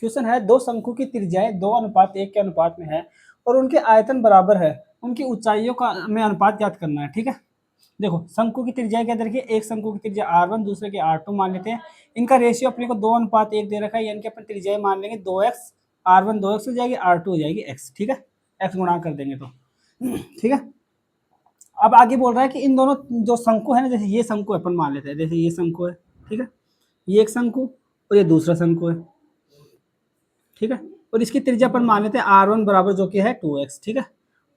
Question है दो शंकु की त्रिज्याएं 2:1 के अनुपात में है और उनके आयतन बराबर है, उनकी ऊंचाइयों का में अनुपात ज्ञात करना है। ठीक है, देखो शंकु की त्रिज्या क्या दे रखी है, एक शंकु की त्रिज्या r1 दूसरे की r2 मान लेते हैं। इनका रेशियो अपने को 2:1 दे रखा है, यानी कि अपन त्रिज्या मान लेंगे 2x, r1 2x हो जाएगी, r2 हो जाएगी x। ठीक है, x गुणा कर देंगे तो ठीक है। अब आगे बोल रहा है कि इन दोनों जो शंकु है ना, जैसे ये शंकु अपन मान लेते हैं, जैसे ये शंकु है, ठीक है, ये एक शंकु और ये दूसरा शंकु है, ठीक है, और इसकी त्रिज्या पर मान लेते हैं r1 बराबर जो कि है 2x। ठीक है,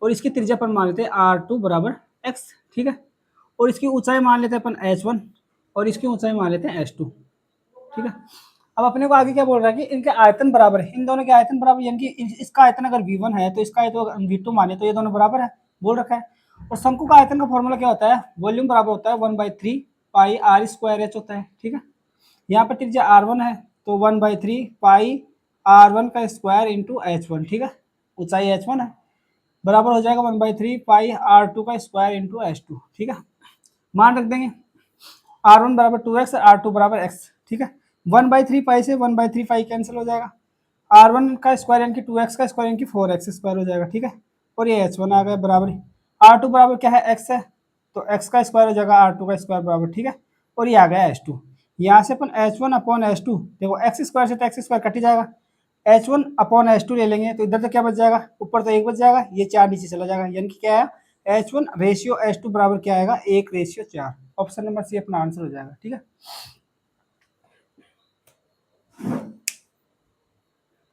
और इसकी त्रिज्या पर मान लेते हैं r2 बराबर x। ठीक है, और इसकी ऊंचाई मान लेते हैं अपन h1 और इसकी ऊंचाई मान लेते हैं h2। ठीक है, अब अपने को आगे क्या बोल रहा है कि इनके आयतन बराबर है, इन दोनों के आयतन बराबर, यानी कि इसका आयतन अगर v1 है तो इसका आयतन v2 माने तो ये दोनों बराबर है, बोल रखा है। और शंकु का आयतन का फॉर्मूला क्या होता है, वॉल्यूम बराबर होता है 1/3 पाई r स्क्वायर h होता है। ठीक है, यहाँ पर त्रिज्या r1 है तो 1/3 पाई r1 का स्क्वायर इंटू h1। ठीक है, ऊंचाई h1 है, बराबर हो जाएगा 1/3 पाई r2 का स्क्वायर इंटू h2। ठीक है, मान रख देंगे r1 बराबर 2x, r2 बराबर x। ठीक है, 1/3 पाई से 1/3 पाई कैंसिल हो जाएगा, r1 का स्क्वायर यानी कि 2x का स्क्वायर यानी कि 4x स्क्वायर हो जाएगा। ठीक है, और ये h1 आ गया बराबर, r2 बराबर क्या है x है, तो x का स्क्वायर हो जाएगा r2 का स्क्वायर बराबर। ठीक है, और ये आ गया h2। यहाँ से अपन h1 अपॉन h2, देखो x स्क्वायर से तो x स्क्वायर कट ही जाएगा, h1 अपॉन h2 ले लेंगे तो इधर तो क्या बच जाएगा, ऊपर तो 1 बच जाएगा, ये 4 नीचे चला जाएगा, यानी कि क्या है h1 रेशियो h2 बराबर क्या आएगा 1/4। ऑप्शन नंबर सी अपना आंसर हो जाएगा। ठीक है,